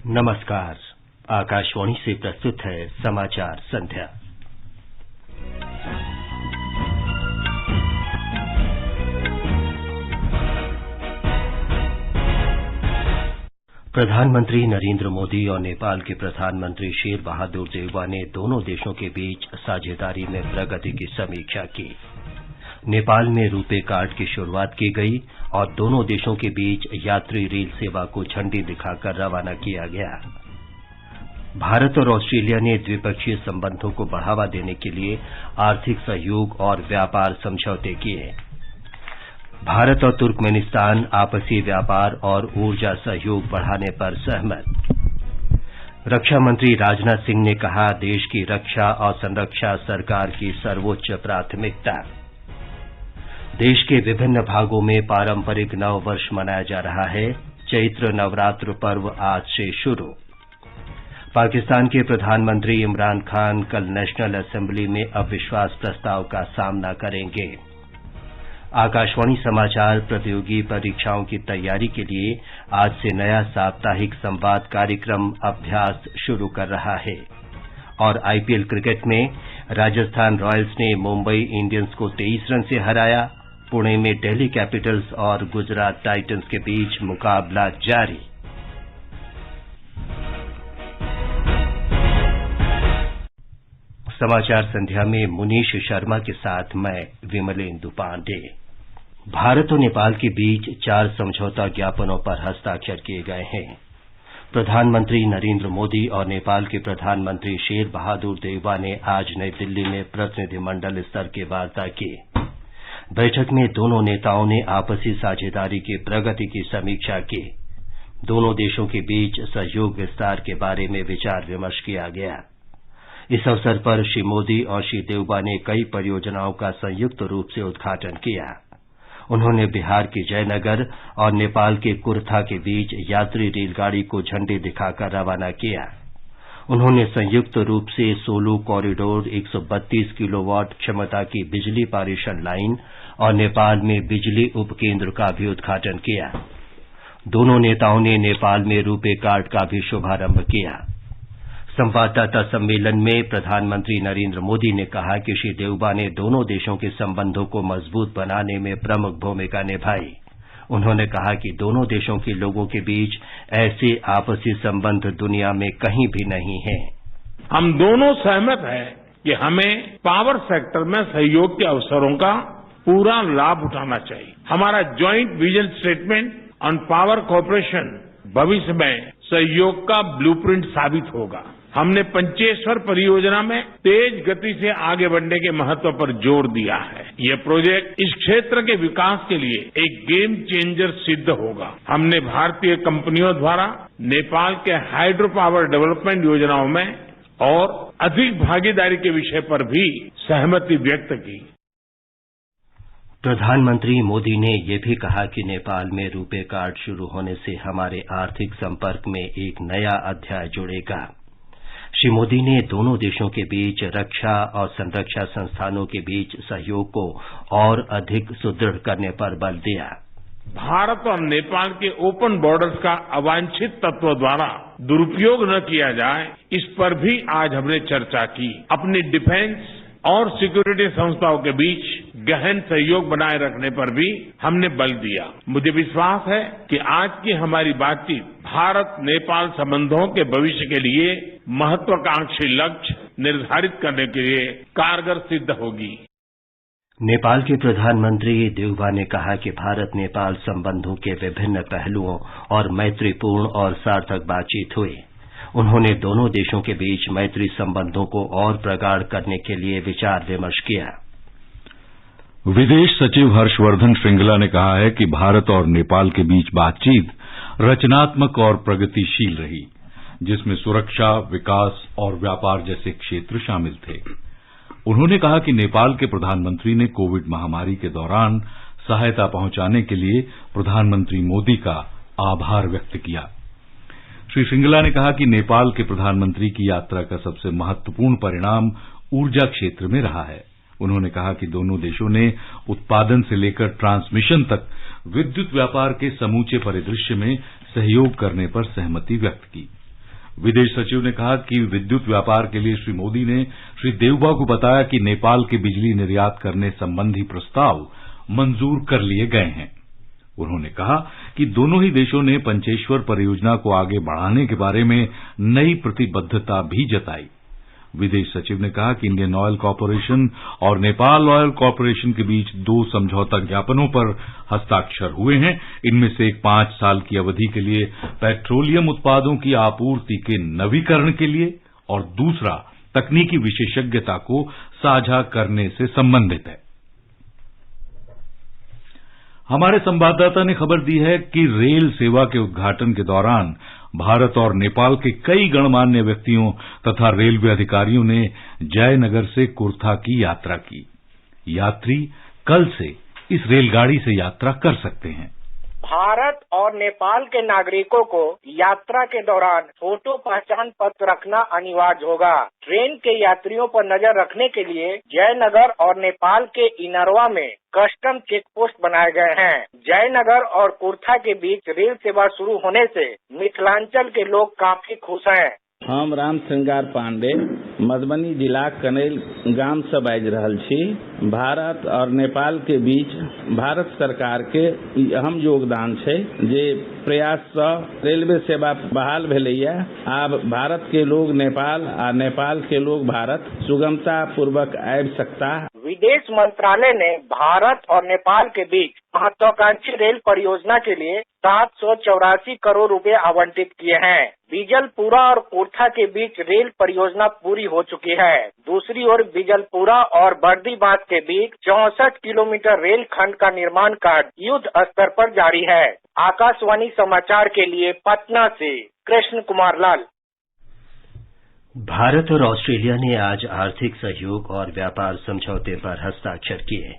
नमस्कार। आकाशवाणी से प्रस्तुत है समाचार संध्या। प्रधानमंत्री नरेंद्र मोदी और नेपाल के प्रधानमंत्री शेर बहादुर देउवा ने दोनों देशों के बीच साझेदारी में प्रगति की समीक्षा की। नेपाल में रुपे कार्ड की शुरुआत की गई और दोनों देशों के बीच यात्री रेल सेवा को झंडी दिखाकर रवाना किया गया। भारत और ऑस्ट्रेलिया ने द्विपक्षीय संबंधों को बढ़ावा देने के लिए आर्थिक सहयोग और व्यापार समझौते किए। भारत और तुर्कमेनिस्तान आपसी व्यापार और ऊर्जा सहयोग बढ़ाने पर सहमत। रक्षा मंत्री राजनाथ सिंह ने कहा, देश की रक्षा और संरक्षा सरकार की सर्वोच्च प्राथमिकता। देश के विभिन्न भागों में पारंपरिक नव वर्ष मनाया जा रहा है। चैत्र नवरात्र पर्व आज से शुरू। पाकिस्तान के प्रधानमंत्री इमरान खान कल नेशनल असेंबली में अविश्वास प्रस्ताव का सामना करेंगे। आकाशवाणी समाचार प्रतियोगी परीक्षाओं की तैयारी के लिए आज से नया साप्ताहिक संवाद कार्यक्रम अभ्यास शुरू कर रहा है। और आईपीएल क्रिकेट में राजस्थान रॉयल्स ने मुंबई इंडियंस को 23 रन से हराया। पुणे में दिल्ली कैपिटल्स और गुजरात टाइटंस के बीच मुकाबला जारी। समाचार संध्या में मुनीश शर्मा के साथ मैं विमलेंदु पांडे। भारत और नेपाल के बीच 4 समझौता ज्ञापनों पर हस्ताक्षर किए गए हैं। प्रधानमंत्री नरेंद्र मोदी और नेपाल के प्रधानमंत्री शेर बहादुर देउवा ने आज नई दिल्ली में प्रतिनिधिमंडल स्तर की वार्ता की। बैठक में दोनों नेताओं ने आपसी साझेदारी की प्रगति की समीक्षा की। दोनों देशों के बीच सहयोग विस्तार के बारे में विचार विमर्श किया गया। इस अवसर पर श्री मोदी और श्री देउवा ने कई परियोजनाओं का संयुक्त रूप से उद्घाटन किया। उन्होंने बिहार के जयनगर और नेपाल के कुर्था के बीच यात्री रेलगाड़ी को झंडी दिखाकर रवाना किया। उन्होंने संयुक्त रूप से सोलू कॉरिडोर, 132 किलोवाट क्षमता की बिजली पारेषण लाइन और नेपाल में बिजली उपकेंद्र का भी उद्घाटन किया। दोनों नेताओं ने नेपाल में रुपे कार्ड का भी शुभारंभ किया। संवाददाता सम्मेलन में प्रधानमंत्री नरेंद्र मोदी ने कहा कि श्री देउवा ने दोनों देशों के संबंधों को मजबूत बनाने में प्रमुख भूमिका निभाई। उन्होंने कहा कि दोनों देशों के लोगों के बीच ऐसे आपसी संबंध दुनिया में कहीं भी नहीं हैं। हम दोनों सहमत हैं कि हमें पावर सेक्टर में सहयोग के अवसरों का पूरा लाभ उठाना चाहिए। हमारा joint vision statement on power corporation भविष्य में सहयोग का ब्लूप्रिंट साबित होगा। हमने पंचेश्वर परियोजना में तेज गति से आगे बढ़ने के महत्व पर जोर दिया है। ये प्रोजेक्ट इस क्षेत्र के विकास के लिए एक गेम चेंजर सिद्ध होगा। हमने भारतीय कंपनियों द्वारा नेपाल के हाइड्रो पावर डेवलपमेंट योजनाओं में और अधिक भागीदारी के विषय पर भी सहमति व्यक्त की। प्रधानमंत्री मोदी ने यह भी कहा कि नेपाल में रुपे कार्ड शुरू होने से हमारे आर्थिक संपर्क में एक नया अध्याय जुड़ेगा। श्री मोदी ने दोनों देशों के बीच रक्षा और संरक्षा संस्थानों के बीच सहयोग को और अधिक सुदृढ़ करने पर बल दिया। भारत और नेपाल के ओपन बॉर्डर्स का अवांछित तत्व द्वारा दुरुपयोग न किया जाए, इस पर भी आज हमने चर्चा की। अपनी डिफेंस और सिक्योरिटी संस्थाओं के बीच गहन सहयोग बनाए रखने पर भी हमने बल दिया। मुझे विश्वास है कि आज की हमारी बातचीत भारत नेपाल संबंधों के भविष्य के लिए महत्वाकांक्षी लक्ष्य निर्धारित करने के लिए कारगर सिद्ध होगी। नेपाल के प्रधानमंत्री देउवा ने कहा कि भारत नेपाल संबंधों के विभिन्न पहलुओं और मैत्रीपूर्ण और सार्थक बातचीत हुई। उन्होंने दोनों देशों के बीच मैत्री संबंधों को और प्रगाढ़ करने के लिए विचार विमर्श किया। विदेश सचिव हर्षवर्धन श्रृंगला ने कहा है कि भारत और नेपाल के बीच बातचीत रचनात्मक और प्रगतिशील रही, जिसमें सुरक्षा, विकास और व्यापार जैसे क्षेत्र शामिल थे। उन्होंने कहा कि नेपाल के प्रधानमंत्री ने कोविड महामारी के दौरान सहायता पहुंचाने के लिए प्रधानमंत्री मोदी का आभार व्यक्त किया। श्री श्रृंगला ने कहा कि नेपाल के प्रधानमंत्री की यात्रा का सबसे महत्वपूर्ण परिणाम ऊर्जा क्षेत्र में रहा है। उन्होंने कहा कि दोनों देशों ने उत्पादन से लेकर ट्रांसमिशन तक विद्युत व्यापार के समूचे परिदृश्य में सहयोग करने पर सहमति व्यक्त की। विदेश सचिव ने कहा कि विद्युत व्यापार के लिए श्री मोदी ने श्री देवबा को बताया कि नेपाल के बिजली निर्यात करने संबंधी प्रस्ताव मंजूर कर लिए गए हैं। उन्होंने कहा कि दोनों ही देशों ने पंचेश्वर परियोजना को आगे बढ़ाने के बारे में नई प्रतिबद्धता भी जताई। विदेश सचिव ने कहा कि इंडियन ऑयल कॉरपोरेशन और नेपाल ऑयल कॉरपोरेशन के बीच 2 समझौता ज्ञापनों पर हस्ताक्षर हुए हैं। इनमें से एक 5 साल की अवधि के लिए पेट्रोलियम उत्पादों की आपूर्ति के नवीकरण के लिए और दूसरा तकनीकी विशेषज्ञता को साझा करने से संबंधित है। हमारे संवाददाता ने खबर दी है कि रेल सेवा के उद्घाटन के दौरान भारत और नेपाल के कई गणमान्य व्यक्तियों तथा रेलवे अधिकारियों ने जयनगर से कुर्था की यात्रा की। यात्री कल से इस रेलगाड़ी से यात्रा कर सकते हैं। भारत और नेपाल के नागरिकों को यात्रा के दौरान फोटो पहचान पत्र रखना अनिवार्य होगा। ट्रेन के यात्रियों पर नजर रखने के लिए जयनगर और नेपाल के इनरवा में कस्टम चेक पोस्ट बनाए गए हैं। जयनगर और कुर्था के बीच रेल सेवा शुरू होने से मिथिलांचल के लोग काफी खुश हैं। हम राम श्रृंगार पांडे मधुबनी जिला कनेल गांव से बाजि रहल छी। भारत और नेपाल के बीच भारत सरकार के अहम योगदान छै जे प्रयास से रेलवे सेवा बहाल भेलैया। आब भारत के लोग नेपाल आ नेपाल के लोग भारत सुगमता पूर्वक आबि सकता। विदेश मंत्रालय ने भारत और नेपाल के बीच महत्वाकांक्षी रेल परियोजना के लिए 784 करोड़ रुपए आवंटित किए हैं। बीजलपुरा और कुर्था के बीच रेल परियोजना पूरी हो चुकी है। दूसरी ओर बीजलपुरा और बर्दीबाद के बीच 64 किलोमीटर रेल खंड का निर्माण कार्य युद्ध स्तर पर जारी है। आकाशवाणी समाचार के लिए पटना से कृष्ण कुमार लाल। भारत और ऑस्ट्रेलिया ने आज आर्थिक सहयोग और व्यापार समझौते पर हस्ताक्षर किए।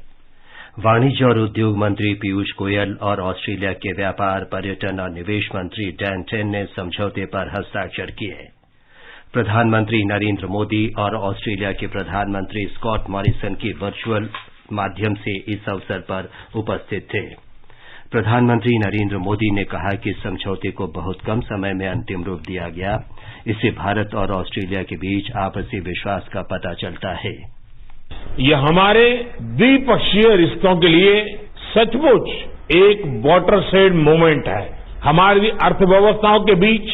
वाणिज्य और उद्योग मंत्री पीयूष गोयल और ऑस्ट्रेलिया के व्यापार, पर्यटन और निवेश मंत्री डैन टेन ने समझौते पर हस्ताक्षर किए। प्रधानमंत्री नरेंद्र मोदी और ऑस्ट्रेलिया के प्रधानमंत्री स्कॉट मॉरिसन की वर्चुअल माध्यम से इस अवसर पर उपस्थित थे। प्रधानमंत्री नरेंद्र मोदी ने कहा कि समझौते को बहुत कम समय में अंतिम रूप दिया गया। इससे भारत और ऑस्ट्रेलिया के बीच आपसी विश्वास का पता चलता है। यह हमारे द्विपक्षीय रिश्तों के लिए सचमुच एक वाटरशेड मोमेंट है। हमारी अर्थव्यवस्थाओं के बीच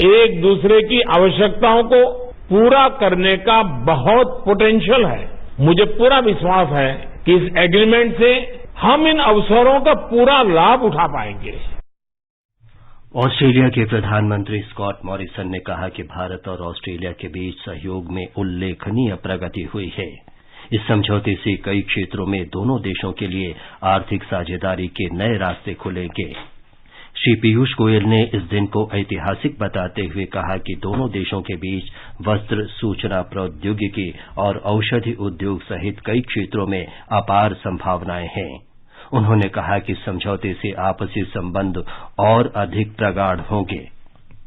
एक दूसरे की आवश्यकताओं को पूरा करने का बहुत पोटेंशियल है। मुझे पूरा विश्वास है कि इस एग्रीमेंट से हम इन अवसरों का पूरा लाभ उठा पाएंगे। ऑस्ट्रेलिया के प्रधानमंत्री स्कॉट मॉरिसन ने कहा कि भारत और ऑस्ट्रेलिया के बीच सहयोग में उल्लेखनीय प्रगति हुई है। इस समझौते से कई क्षेत्रों में दोनों देशों के लिए आर्थिक साझेदारी के नए रास्ते खुलेंगे। श्री पीयूष गोयल ने इस दिन को ऐतिहासिक बताते हुए कहा कि दोनों देशों के बीच वस्त्र, सूचना प्रौद्योगिकी और औषधि उद्योग सहित कई क्षेत्रों में अपार संभावनाएं हैं। उन्होंने कहा कि समझौते से आपसी संबंध और अधिक प्रगाढ़ होंगे।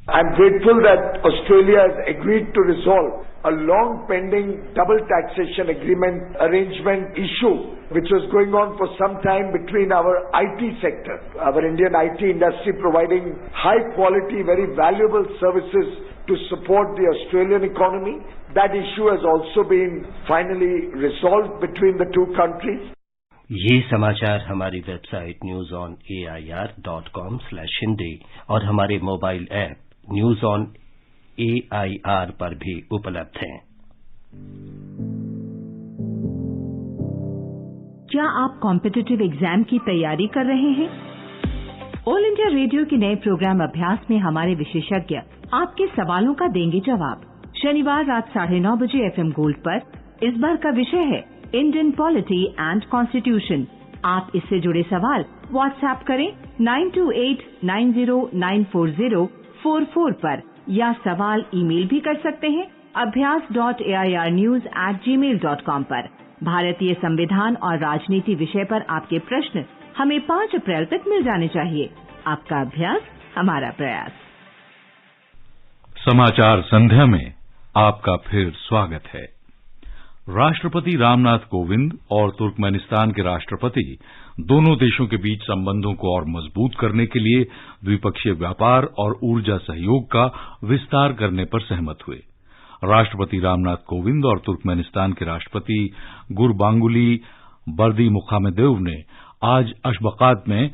I'm grateful that Australia has agreed to resolve a long pending double taxation agreement arrangement issue which was going on for some time between our IT sector, our Indian IT industry providing high quality, very valuable services to support the Australian economy. That issue has also been finally resolved between the two countries. ये समाचार हमारी website newsonair.com/hindi और हमारे mobile app news on AIR पर भी उपलब्ध हैं। क्या आप कॉम्पिटिटिव एग्जाम की तैयारी कर रहे हैं? ऑल इंडिया रेडियो के नए प्रोग्राम अभ्यास में हमारे विशेषज्ञ आपके सवालों का देंगे जवाब। शनिवार रात 9:30 बजे FM गोल्ड पर। इस बार का विषय है इंडियन पॉलिटी एंड कॉन्स्टिट्यूशन। आप इससे जुड़े सवाल व्हाट्सएप करें 9289094044 पर या सवाल ईमेल भी कर सकते हैं abhyas.airnews@gmail.com पर। भारतीय संविधान और राजनीति विषय पर आपके प्रश्न हमें 5 अप्रैल तक मिल जाने चाहिए। आपका अभ्यास हमारा प्रयास। समाचार संध्या में आपका फिर स्वागत है। राष्ट्रपति रामनाथ कोविंद और तुर्कमेनिस्तान के राष्ट्रपति दोनों देशों के बीच संबंधों को और मजबूत करने के लिए द्विपक्षीय व्यापार और ऊर्जा सहयोग का विस्तार करने पर सहमत हुए। राष्ट्रपति रामनाथ कोविंद और तुर्कमेनिस्तान के राष्ट्रपति गुरबांगुली बर्दीमुखामेदोव ने आज अशबकात में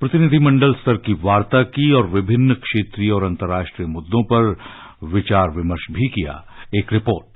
प्रतिनिधिमंडल स्तर की वार्ता की और विभिन्न क्षेत्रीय और अंतर्राष्ट्रीय मुद्दों पर विचार विमर्श भी किया। एक रिपोर्ट।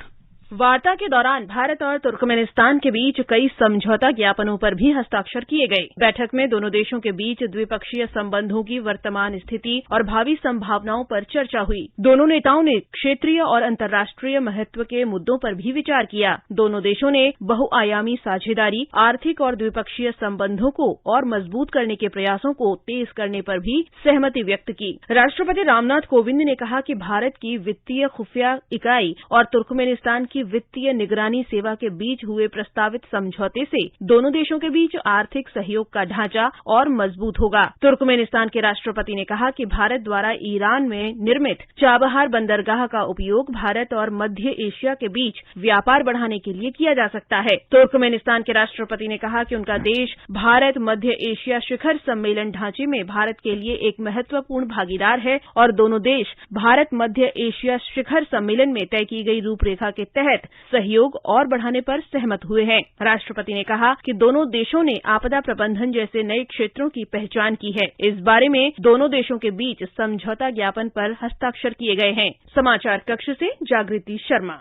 वार्ता के दौरान भारत और तुर्कमेनिस्तान के बीच कई समझौता ज्ञापनों पर भी हस्ताक्षर किए गए। बैठक में दोनों देशों के बीच द्विपक्षीय संबंधों की वर्तमान स्थिति और भावी संभावनाओं पर चर्चा हुई। दोनों नेताओं ने क्षेत्रीय और अंतर्राष्ट्रीय महत्व के मुद्दों पर भी विचार किया। दोनों देशों ने बहुआयामी साझेदारी, आर्थिक और द्विपक्षीय संबंधों को और मजबूत करने के प्रयासों को तेज करने पर भी सहमति व्यक्त की। राष्ट्रपति रामनाथ कोविंद ने कहा कि भारत की वित्तीय खुफिया इकाई और तुर्कमेनिस्तान की वित्तीय निगरानी सेवा के बीच हुए प्रस्तावित समझौते से दोनों देशों के बीच आर्थिक सहयोग का ढांचा और मजबूत होगा। तुर्कमेनिस्तान के राष्ट्रपति ने कहा कि भारत द्वारा ईरान में निर्मित चाबहार बंदरगाह का उपयोग भारत और मध्य एशिया के बीच व्यापार बढ़ाने के लिए किया जा सकता है। तुर्कमेनिस्तान के राष्ट्रपति ने कहा कि उनका देश भारत मध्य एशिया शिखर सम्मेलन ढांचे में भारत के लिए एक महत्वपूर्ण भागीदार है और दोनों देश भारत मध्य एशिया शिखर सम्मेलन में तय की गई रूपरेखा के तहत सहयोग और बढ़ाने पर सहमत हुए हैं। राष्ट्रपति ने कहा कि दोनों देशों ने आपदा प्रबंधन जैसे नए क्षेत्रों की पहचान की है। इस बारे में दोनों देशों के बीच समझौता ज्ञापन पर हस्ताक्षर किए गए हैं। समाचार कक्ष से जागृति शर्मा।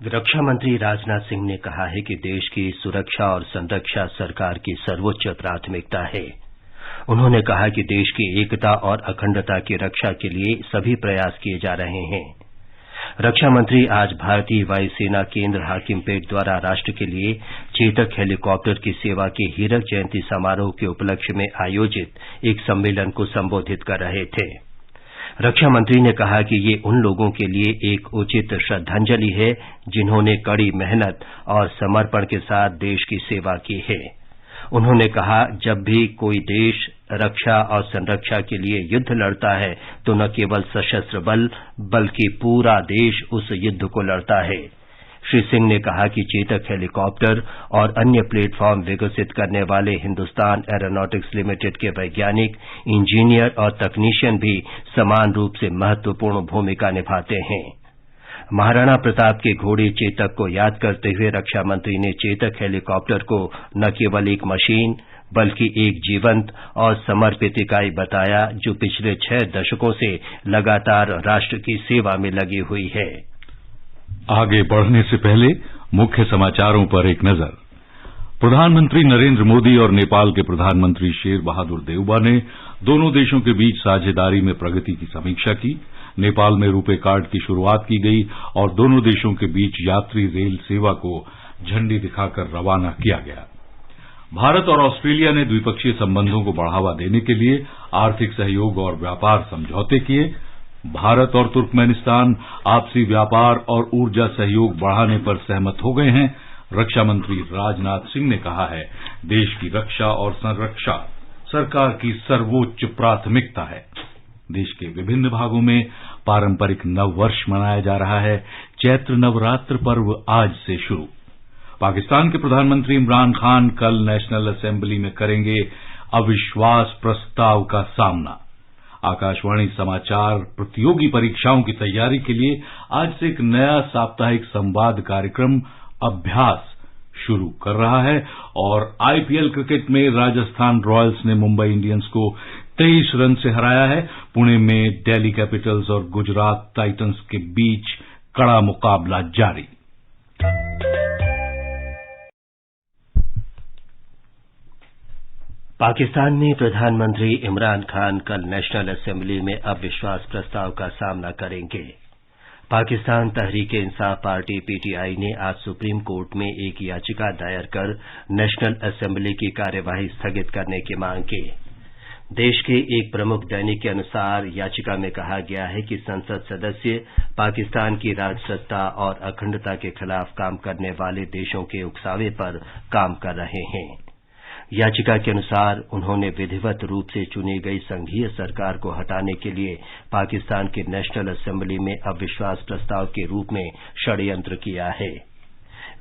रक्षा मंत्री राजनाथ सिंह ने कहा है कि देश की सुरक्षा और संरक्षा सरकार की सर्वोच्च प्राथमिकता है। उन्होंने कहा कि देश की एकता और अखंडता की रक्षा के लिए सभी प्रयास किए जा रहे हैं। रक्षा मंत्री आज भारतीय वायुसेना केंद्र हाकिमपेट द्वारा राष्ट्र के लिए चेतक हेलीकॉप्टर की सेवा के हीरक जयंती समारोह के उपलक्ष्य में आयोजित एक सम्मेलन को संबोधित कर रहे थे। रक्षा मंत्री ने कहा कि ये उन लोगों के लिए एक उचित श्रद्धांजलि है जिन्होंने कड़ी मेहनत और समर्पण के साथ देश की सेवा की है। उन्होंने कहा, जब भी कोई देश रक्षा और संरक्षा के लिए युद्ध लड़ता है तो न केवल सशस्त्र बल बल्कि पूरा देश उस युद्ध को लड़ता है। श्री सिंह ने कहा कि चेतक हेलीकॉप्टर और अन्य प्लेटफॉर्म विकसित करने वाले हिंदुस्तान एरोनॉटिक्स लिमिटेड के वैज्ञानिक, इंजीनियर और तकनीशियन भी समान रूप से महत्वपूर्ण भूमिका निभाते हैं। महाराणा प्रताप के घोड़े चेतक को याद करते हुए रक्षा मंत्री ने चेतक हेलीकॉप्टर को न केवल एक मशीन बल्कि एक जीवंत और समर्पित इकाई बताया जो पिछले 6 दशकों से लगातार राष्ट्र की सेवा में लगी हुई है। आगे बढ़ने से पहले मुख्य समाचारों पर एक नजर। प्रधानमंत्री नरेंद्र मोदी और नेपाल के प्रधानमंत्री शेर बहादुर देउबा ने दोनों देशों के बीच साझेदारी में प्रगति की समीक्षा की। नेपाल में रुपे कार्ड की शुरुआत की गई और दोनों देशों के बीच यात्री रेल सेवा को झंडी दिखाकर रवाना किया गया। भारत और ऑस्ट्रेलिया ने द्विपक्षीय संबंधों को बढ़ावा देने के लिए आर्थिक सहयोग और व्यापार समझौते किए। भारत और तुर्कमेनिस्तान आपसी व्यापार और ऊर्जा सहयोग बढ़ाने पर सहमत हो गए हैं। रक्षा मंत्री राजनाथ सिंह ने कहा है, देश की रक्षा और संरक्षा सरकार की सर्वोच्च प्राथमिकता है। देश के विभिन्न भागों में पारंपरिक नव वर्ष मनाया जा रहा है। चैत्र नवरात्र पर्व आज से शुरू। पाकिस्तान के प्रधानमंत्री इमरान खान कल नेशनल असेंबली में करेंगे अविश्वास प्रस्ताव का सामना। आकाशवाणी समाचार प्रतियोगी परीक्षाओं की तैयारी के लिए आज से एक नया साप्ताहिक संवाद कार्यक्रम अभ्यास शुरू कर रहा है और आईपीएल क्रिकेट में राजस्थान रॉयल्स ने मुंबई इंडियंस को 23 रन से हराया है। पुणे में दिल्ली कैपिटल्स और गुजरात टाइटंस के बीच कड़ा मुकाबला जारी। पाकिस्तान में प्रधानमंत्री इमरान खान कल नेशनल असेंबली में अविश्वास प्रस्ताव का सामना करेंगे। पाकिस्तान तहरीक इंसाफ पार्टी पीटीआई ने आज सुप्रीम कोर्ट में एक याचिका दायर कर नेशनल असेंबली की कार्यवाही स्थगित करने की मांग की। देश के एक प्रमुख दैनिक के अनुसार याचिका में कहा गया है कि संसद सदस्य पाकिस्तान की राजसत्ता और अखंडता के खिलाफ काम करने वाले देशों के उकसावे पर काम कर रहे हैं। याचिका के अनुसार उन्होंने विधिवत रूप से चुनी गई संघीय सरकार को हटाने के लिए पाकिस्तान की नेशनल असेंबली में अविश्वास प्रस्ताव के रूप में षड्यंत्र किया है।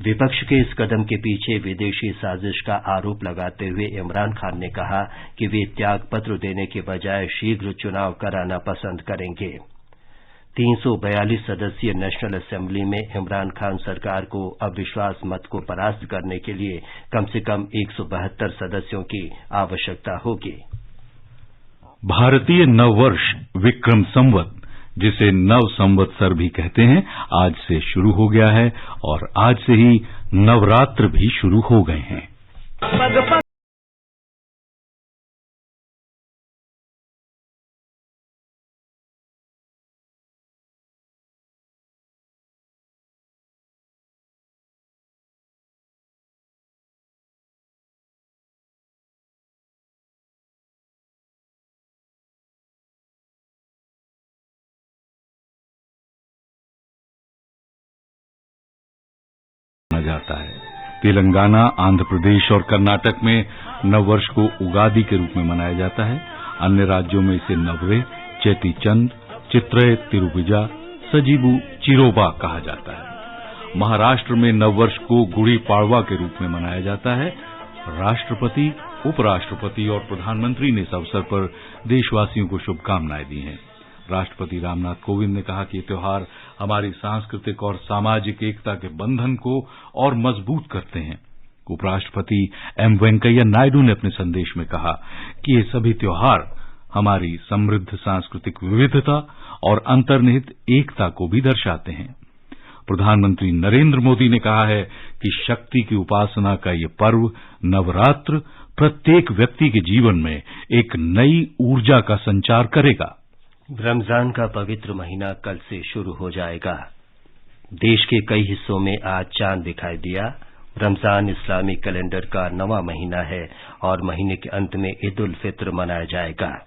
विपक्ष के इस कदम के पीछे विदेशी साजिश का आरोप लगाते हुए इमरान खान ने कहा कि वे त्यागपत्र देने के बजाय शीघ्र चुनाव कराना पसंद करेंगे। 342 सदस्यीय नेशनल असेंबली में इमरान खान सरकार को अविश्वास मत को परास्त करने के लिए कम से कम 172 सदस्यों की आवश्यकता होगी। भारतीय नववर्ष विक्रम संवत, जिसे नव संवत्सर भी कहते हैं, आज से शुरू हो गया है और आज से ही नवरात्र भी शुरू हो गए हैं। जाता है। तेलंगाना, आंध्र प्रदेश और कर्नाटक में नववर्ष को उगादि के रूप में मनाया जाता है। अन्य राज्यों में इसे नवरे, चेती चंद, चित्रय तिरुविजा, सजीबू चिरोबा कहा जाता है। महाराष्ट्र में नववर्ष को गुड़ी पाड़वा के रूप में मनाया जाता है। राष्ट्रपति, उपराष्ट्रपति और प्रधानमंत्री ने इस अवसर पर देशवासियों को शुभकामनाएं दी हैं। राष्ट्रपति रामनाथ कोविंद ने कहा कि ये त्योहार हमारी सांस्कृतिक और सामाजिक एकता के बंधन को और मजबूत करते हैं। उपराष्ट्रपति एम वेंकैया नायडू ने अपने संदेश में कहा कि ये सभी त्योहार हमारी समृद्ध सांस्कृतिक विविधता और अंतर्निहित एकता को भी दर्शाते हैं। प्रधानमंत्री नरेंद्र मोदी ने कहा है कि शक्ति की उपासना का ये पर्व नवरात्र प्रत्येक व्यक्ति के जीवन में एक नई ऊर्जा का संचार करेगा। रमजान का पवित्र महीना कल से शुरू हो जाएगा। देश के कई हिस्सों में आज चांद दिखाई दिया। रमजान इस्लामी कैलेंडर का 9वां महीना है और महीने के अंत में ईद उल फित्र मनाया जाएगा।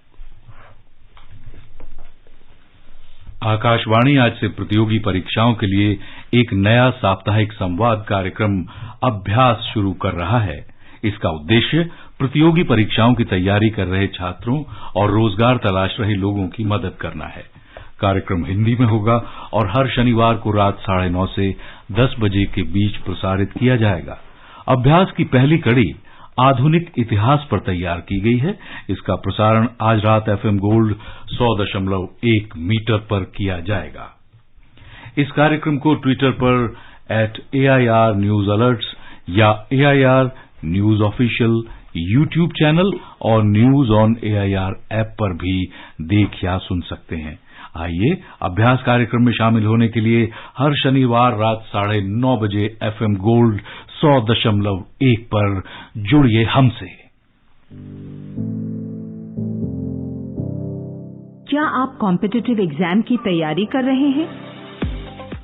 आकाशवाणी आज से प्रतियोगी परीक्षाओं के लिए एक नया साप्ताहिक संवाद कार्यक्रम अभ्यास शुरू कर रहा है। इसका उद्देश्य प्रतियोगी परीक्षाओं की तैयारी कर रहे छात्रों और रोजगार तलाश रहे लोगों की मदद करना है। कार्यक्रम हिंदी में होगा और हर शनिवार को रात 9:30 से 10 बजे के बीच प्रसारित किया जाएगा। अभ्यास की पहली कड़ी आधुनिक इतिहास पर तैयार की गई है। इसका प्रसारण आज रात FM गोल्ड 100.1 मीटर पर किया जाएगा। इस कार्यक्रम को ट्विटर पर @AIR News Alerts या AIR news official YouTube channel और न्यूज ऑन AIR ऐप पर भी देख या सुन सकते हैं। आइए अभ्यास कार्यक्रम में शामिल होने के लिए हर शनिवार रात 9:30 बजे FM गोल्ड 100.1 पर जुड़िए हमसे। क्या आप कॉम्पिटिटिव एग्जाम की तैयारी कर रहे हैं?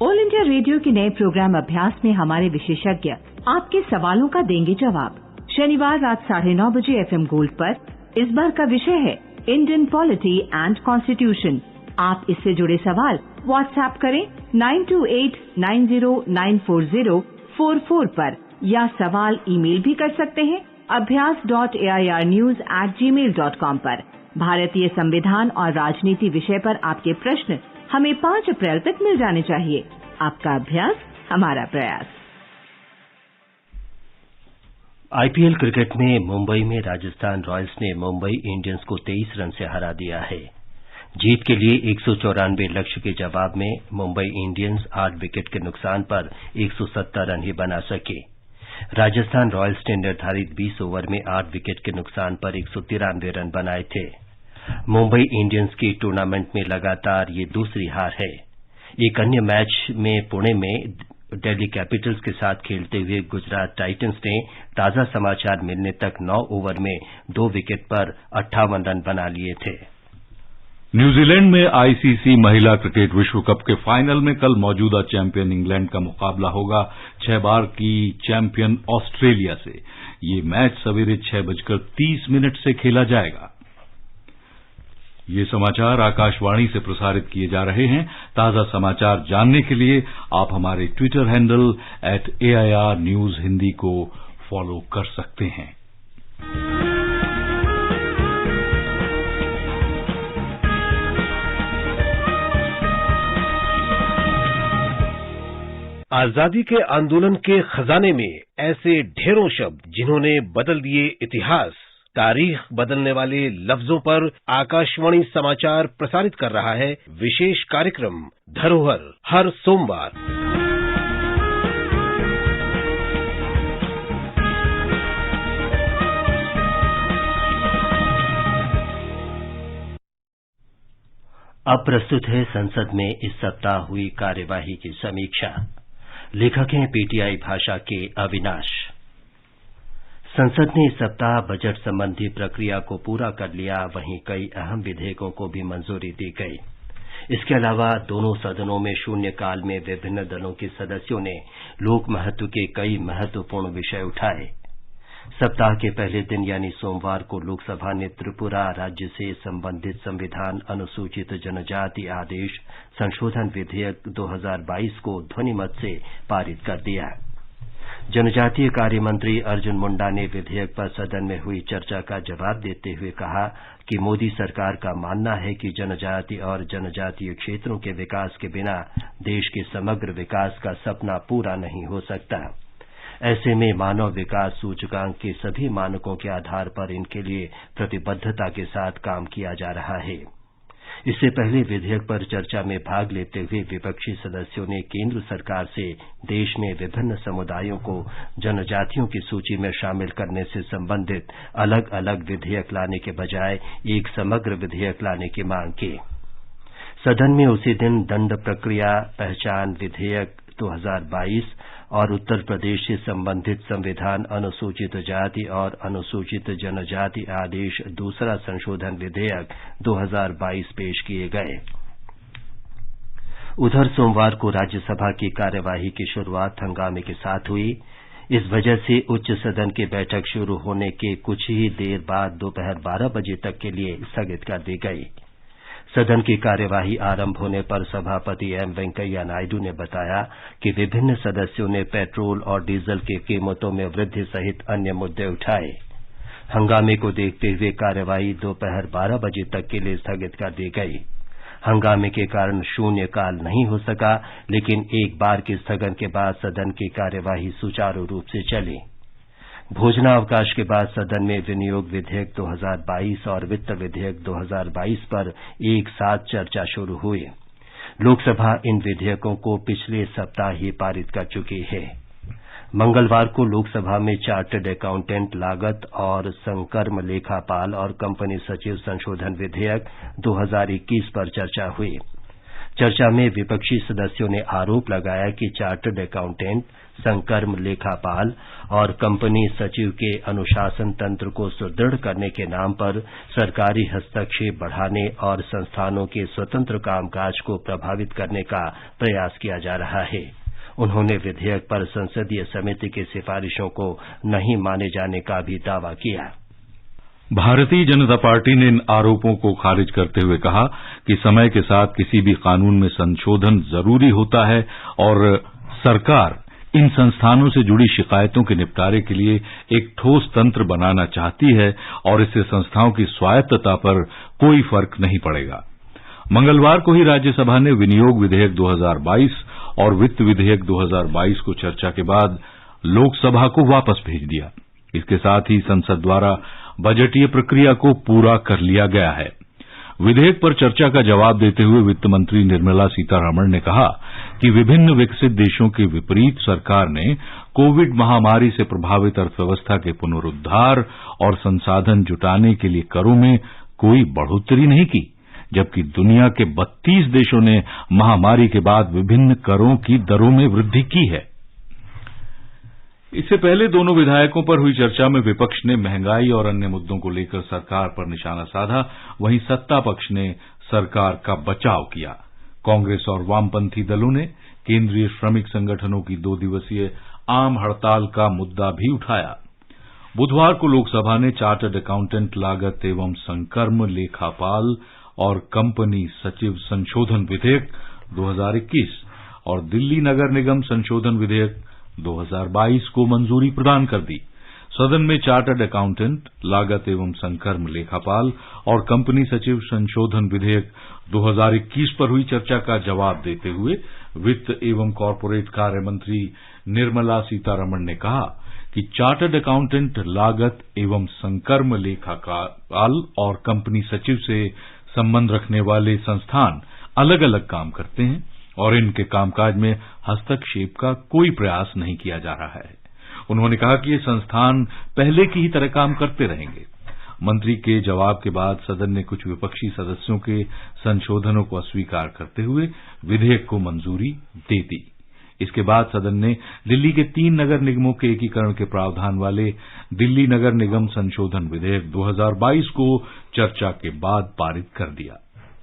ऑल इंडिया रेडियो के नए प्रोग्राम अभ्यास में हमारे विशेषज्ञ आपके सवालों का देंगे जवाब। शनिवार रात 9:30 बजे FM गोल्ड पर। इस बार का विषय है इंडियन पॉलिटी एंड कॉन्स्टिट्यूशन। आप इससे जुड़े सवाल व्हाट्सएप करें 9289094044 पर या सवाल ईमेल भी कर सकते हैं abhyas.airnews@gmail.com पर। भारतीय संविधान और राजनीति विषय पर आपके प्रश्न हमें 5 अप्रैल तक मिल जाने चाहिए। आपका अभ्यास हमारा प्रयास। IPL क्रिकेट में मुंबई में राजस्थान रॉयल्स ने मुंबई इंडियंस को 23 रन से हरा दिया है। जीत के लिए 194 लक्ष्य के जवाब में मुंबई इंडियंस 8 विकेट के नुकसान पर 170 रन ही बना सके। राजस्थान रॉयल्स ने निर्धारित 20 ओवर में 8 विकेट के नुकसान पर 193 रन बनाए थे। मुंबई इंडियंस की टूर्नामेंट में लगातार ये दूसरी हार है। एक अन्य मैच में पुणे में दिल्ली कैपिटल्स के साथ खेलते हुए गुजरात टाइटंस ने ताजा समाचार मिलने तक 9 ओवर में 2 विकेट पर 58 रन बना लिए थे। न्यूजीलैंड में ICC महिला क्रिकेट विश्व कप के फाइनल में कल मौजूदा चैंपियन इंग्लैंड का मुकाबला होगा 6 बार की चैंपियन ऑस्ट्रेलिया से। ये मैच सवेरे 6:30 से खेला जाएगा। ये समाचार आकाशवाणी से प्रसारित किए जा रहे हैं। ताजा समाचार जानने के लिए आप हमारे Twitter handle @AIR News Hindi को फॉलो कर सकते हैं। आजादी के आंदोलन के खजाने में ऐसे ढेरों शब्द जिन्होंने बदल दिए इतिहास, तारीख बदलने वाले लफ्जों पर आकाशवाणी समाचार प्रसारित कर रहा है विशेष कार्यक्रम धरोहर हर सोमवार। अब प्रस्तुत है संसद में इस सप्ताह हुई कार्यवाही की समीक्षा। लेखक हैं पीटीआई भाषा के अविनाश। संसद ने इस सप्ताह बजट संबंधी प्रक्रिया को पूरा कर लिया, वहीं कई अहम विधेयकों को भी मंजूरी दी गई। इसके अलावा दोनों सदनों में शून्यकाल में विभिन्न दलों के सदस्यों ने लोक महत्व के कई महत्वपूर्ण विषय उठाए। सप्ताह के पहले दिन यानी सोमवार को लोकसभा ने त्रिपुरा राज्य से संबंधित संविधान अनुसूचित जनजाति आदेश संशोधन विधेयक 2022 को ध्वनिमत से पारित कर दिया। जनजातीय कार्य मंत्री अर्जुन मुंडा ने विधेयक पर सदन में हुई चर्चा का जवाब देते हुए कहा कि मोदी सरकार का मानना है कि जनजाति और जनजातीय क्षेत्रों के विकास के बिना देश के समग्र विकास का सपना पूरा नहीं हो सकता। ऐसे में मानव विकास सूचकांक के सभी मानकों के आधार पर इनके लिए प्रतिबद्धता के साथ काम किया जा रहा है। इससे पहले विधेयक पर चर्चा में भाग लेते हुए विपक्षी सदस्यों ने केंद्र सरकार से देश में विभिन्न समुदायों को जनजातियों की सूची में शामिल करने से संबंधित अलग अलग विधेयक लाने के बजाय एक समग्र विधेयक लाने की मांग की। सदन में उसी दिन दंड प्रक्रिया पहचान विधेयक 2022 और उत्तर प्रदेश से संबंधित संविधान अनुसूचित जाति और अनुसूचित जनजाति आदेश दूसरा संशोधन विधेयक 2022 पेश किए गए। उधर सोमवार को राज्यसभा की कार्यवाही की शुरुआत हंगामे के साथ हुई। इस वजह से उच्च सदन की बैठक शुरू होने के कुछ ही देर बाद दोपहर 12 बजे तक के लिए स्थगित कर दी गई। सदन की कार्यवाही आरंभ होने पर सभापति एम वेंकैया नायडू ने बताया कि विभिन्न सदस्यों ने पेट्रोल और डीजल की कीमतों में वृद्धि सहित अन्य मुद्दे उठाए। हंगामे को देखते हुए कार्यवाही दोपहर 12 बजे तक के लिए स्थगित कर दी गई। हंगामे के कारण शून्यकाल नहीं हो सका, लेकिन एक बार के स्थगन के बाद सदन की कार्यवाही सुचारू रूप से चली। भोजनावकाश के बाद सदन में विनियोग विधेयक 2022 और वित्त विधेयक 2022 पर एक साथ चर्चा शुरू हुई। लोकसभा इन विधेयकों को पिछले सप्ताह ही पारित कर चुकी है। मंगलवार को लोकसभा में चार्टर्ड अकाउंटेंट लागत और संकर्म लेखापाल और कंपनी सचिव संशोधन विधेयक 2021 पर चर्चा हुई। चर्चा में विपक्षी सदस्यों ने आरोप लगाया कि चार्टर्ड अकाउंटेंट, संकर्म लेखापाल और कंपनी सचिव के अनुशासन तंत्र को सुदृढ़ करने के नाम पर सरकारी हस्तक्षेप बढ़ाने और संस्थानों के स्वतंत्र कामकाज को प्रभावित करने का प्रयास किया जा रहा है। उन्होंने विधेयक पर संसदीय समिति की सिफारिशों को नहीं माने जाने का भी दावा किया। भारतीय जनता पार्टी ने इन आरोपों को खारिज करते हुए कहा कि समय के साथ किसी भी कानून में संशोधन जरूरी होता है और सरकार इन संस्थानों से जुड़ी शिकायतों के निपटारे के लिए एक ठोस तंत्र बनाना चाहती है और इससे संस्थाओं की स्वायत्तता पर कोई फर्क नहीं पड़ेगा। मंगलवार को ही राज्यसभा ने विनियोग विधेयक 2022 और वित्त विधेयक 2022 को चर्चा के बाद लोकसभा को वापस भेज दिया। इसके साथ ही संसद द्वारा बजटीय प्रक्रिया को पूरा कर लिया गया है। विधेयक पर चर्चा का जवाब देते हुए वित्त मंत्री निर्मला सीतारमण ने कहा कि विभिन्न विकसित देशों के विपरीत सरकार ने कोविड महामारी से प्रभावित अर्थव्यवस्था के पुनरुद्धार और संसाधन जुटाने के लिए करों में कोई बढ़ोतरी नहीं की, जबकि दुनिया के 32 देशों ने महामारी के बाद विभिन्न करों की दरों में वृद्धि की है। इससे पहले दोनों विधायकों पर हुई चर्चा में विपक्ष ने महंगाई और अन्य मुद्दों को लेकर सरकार पर निशाना साधा, वहीं सत्ता पक्ष ने सरकार का बचाव किया। कांग्रेस और वामपंथी दलों ने केंद्रीय श्रमिक संगठनों की 2 दिवसीय आम हड़ताल का मुद्दा भी उठाया। बुधवार को लोकसभा ने चार्टर्ड अकाउंटेंट लागत एवं संकर्म लेखापाल और कंपनी सचिव संशोधन विधेयक 2021 और दिल्ली नगर निगम संशोधन विधेयक 2022 को मंजूरी प्रदान कर दी। सदन में चार्टर्ड अकाउंटेंट, लागत एवं संकर्म लेखापाल और कंपनी सचिव संशोधन विधेयक 2021 पर हुई चर्चा का जवाब देते हुए वित्त एवं कॉरपोरेट कार्य मंत्री निर्मला सीतारमण ने कहा कि चार्टर्ड अकाउंटेंट लागत एवं संकर्म लेखाकार और कंपनी सचिव से संबंध रखने वाले संस्थान अलग अलग काम करते हैं और इनके कामकाज में हस्तक्षेप का कोई प्रयास नहीं किया जा रहा है। उन्होंने कहा कि ये संस्थान पहले की ही तरह काम करते रहेंगे। मंत्री के जवाब के बाद सदन ने कुछ विपक्षी सदस्यों के संशोधनों को अस्वीकार करते हुए विधेयक को मंजूरी दे दी। इसके बाद सदन ने दिल्ली के 3 नगर निगमों के एकीकरण के प्रावधान वाले दिल्ली नगर निगम संशोधन विधेयक 2022 को चर्चा के बाद पारित कर दिया।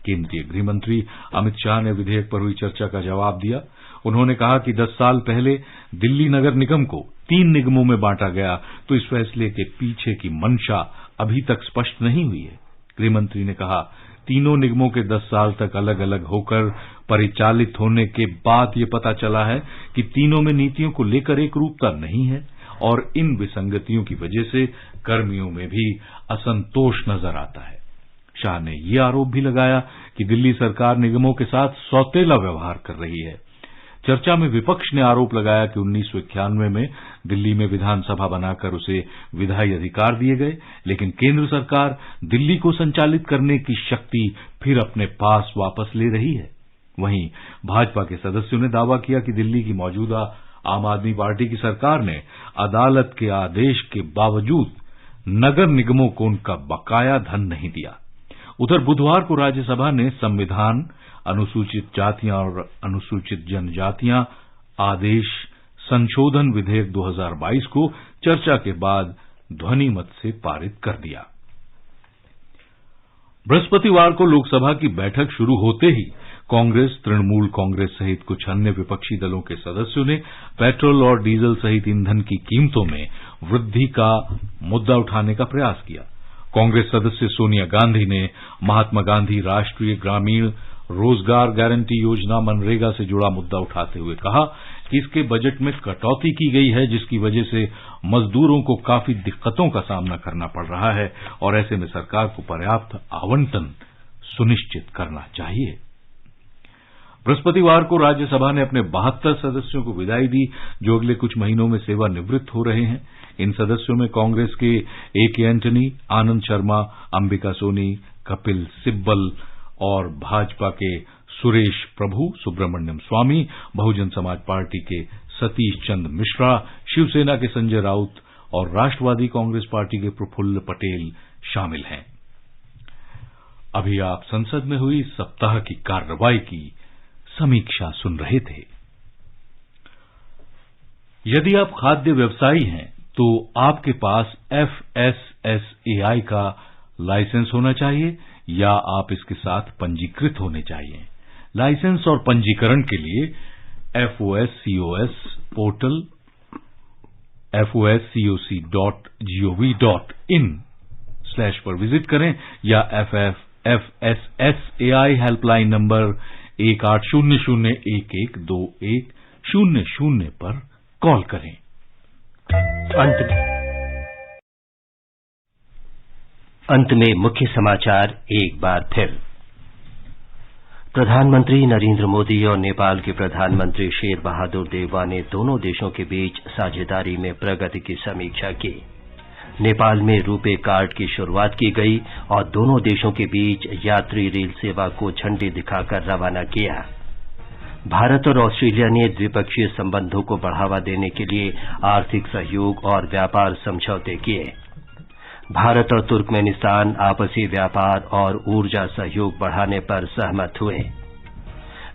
केंद्रीय गृह मंत्री अमित शाह ने विधेयक पर हुई चर्चा का जवाब दिया। उन्होंने कहा कि 10 साल पहले दिल्ली नगर निगम को 3 निगमों में बांटा गया तो इस फैसले के पीछे की मंशा अभी तक स्पष्ट नहीं हुई है। गृह मंत्री ने कहा, तीनों निगमों के 10 साल तक अलग अलग होकर परिचालित होने के बाद ये पता चला है कि तीनों में नीतियों को लेकर एक रूपता नहीं है और इन विसंगतियों की वजह से कर्मियों में भी असंतोष नजर आता है। शाह ने ये आरोप भी लगाया कि दिल्ली सरकार निगमों के साथ सौतेला व्यवहार कर रही है। चर्चा में विपक्ष ने आरोप लगाया कि 1991 में दिल्ली में विधानसभा बनाकर उसे विधायी अधिकार दिए गए, लेकिन केंद्र सरकार दिल्ली को संचालित करने की शक्ति फिर अपने पास वापस ले रही है। वहीं भाजपा के सदस्यों ने दावा किया कि दिल्ली की मौजूदा आम आदमी पार्टी की सरकार ने अदालत के आदेश के बावजूद नगर निगमों को उनका बकाया धन नहीं दिया। उधर बुधवार को राज्यसभा ने संविधान, अनुसूचित जातियां और अनुसूचित जनजातियां आदेश संशोधन विधेयक 2022 को चर्चा के बाद ध्वनि मत से पारित कर दिया। बृहस्पतिवार को लोकसभा की बैठक शुरू होते ही कांग्रेस, तृणमूल कांग्रेस सहित कुछ अन्य विपक्षी दलों के सदस्यों ने पेट्रोल और डीजल सहित ईंधन की कीमतों में वृद्धि का मुद्दा उठाने का प्रयास किया। कांग्रेस सदस्य सोनिया गांधी ने महात्मा गांधी राष्ट्रीय ग्रामीण रोजगार गारंटी योजना मनरेगा से जुड़ा मुद्दा उठाते हुए कहा कि इसके बजट में कटौती की गई है, जिसकी वजह से मजदूरों को काफी दिक्कतों का सामना करना पड़ रहा है और ऐसे में सरकार को पर्याप्त आवंटन सुनिश्चित करना चाहिए। बृहस्पतिवार को राज्यसभा ने अपने 72 सदस्यों को विदाई दी, जो अगले कुछ महीनों में सेवानिवृत्त हो रहे हैं। इन सदस्यों में कांग्रेस के A.K. एंटनी, आनंद शर्मा, अंबिका सोनी, कपिल सिब्बल और भाजपा के सुरेश प्रभु, सुब्रमण्यम स्वामी, बहुजन समाज पार्टी के सतीश चंद्र मिश्रा, शिवसेना के संजय राउत और राष्ट्रवादी कांग्रेस पार्टी के प्रफुल्ल पटेल शामिल हैं। अभी आप संसद में हुई सप्ताह की कार्रवाई की समीक्षा सुन रहे थे। यदि आप खाद्य व्यवसायी हैं तो आपके पास FSSAI का लाइसेंस होना चाहिए या आप इसके साथ पंजीकृत होने चाहिए। लाइसेंस और पंजीकरण के लिए FOSCOS पोर्टल foscoc.gov.in/ पर विजिट करें या FSSAI हेल्पलाइन नंबर 1800112100 पर कॉल करें। अंत में मुख्य समाचार एक बार फिर। प्रधानमंत्री नरेंद्र मोदी और नेपाल के प्रधानमंत्री शेर बहादुर देउवा ने दोनों देशों के बीच साझेदारी में प्रगति की समीक्षा की। नेपाल में रुपे कार्ड की शुरुआत की गई और दोनों देशों के बीच यात्री रेल सेवा को झंडी दिखाकर रवाना किया। भारत और ऑस्ट्रेलिया ने द्विपक्षीय संबंधों को बढ़ावा देने के लिए आर्थिक सहयोग और व्यापार समझौते किए। भारत और तुर्कमेनिस्तान आपसी व्यापार और ऊर्जा सहयोग बढ़ाने पर सहमत हुए।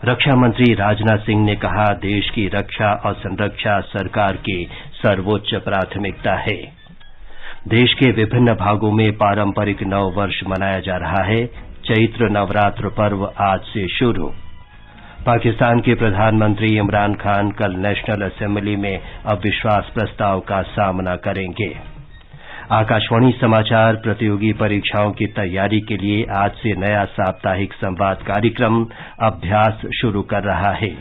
रक्षा मंत्री राजनाथ सिंह ने कहा, देश की रक्षा और संरक्षा सरकार की सर्वोच्च प्राथमिकता है। देश के विभिन्न भागों में पारंपरिक नव वर्ष मनाया जा रहा है। चैत्र नवरात्र पर्व आज से शुरू। पाकिस्तान के प्रधानमंत्री इमरान खान कल नेशनल असेंबली में अविश्वास प्रस्ताव का सामना करेंगे। आकाशवाणी समाचार प्रतियोगी परीक्षाओं की तैयारी के लिए आज से नया साप्ताहिक संवाद कार्यक्रम अभ्यास शुरू कर रहा है।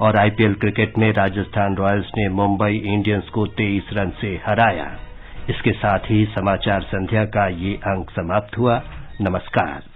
और IPL क्रिकेट में राजस्थान रॉयल्स ने मुंबई इंडियंस को 23 रन से हराया। इसके साथ ही समाचार संध्या का ये अंक समाप्त हुआ। नमस्कार।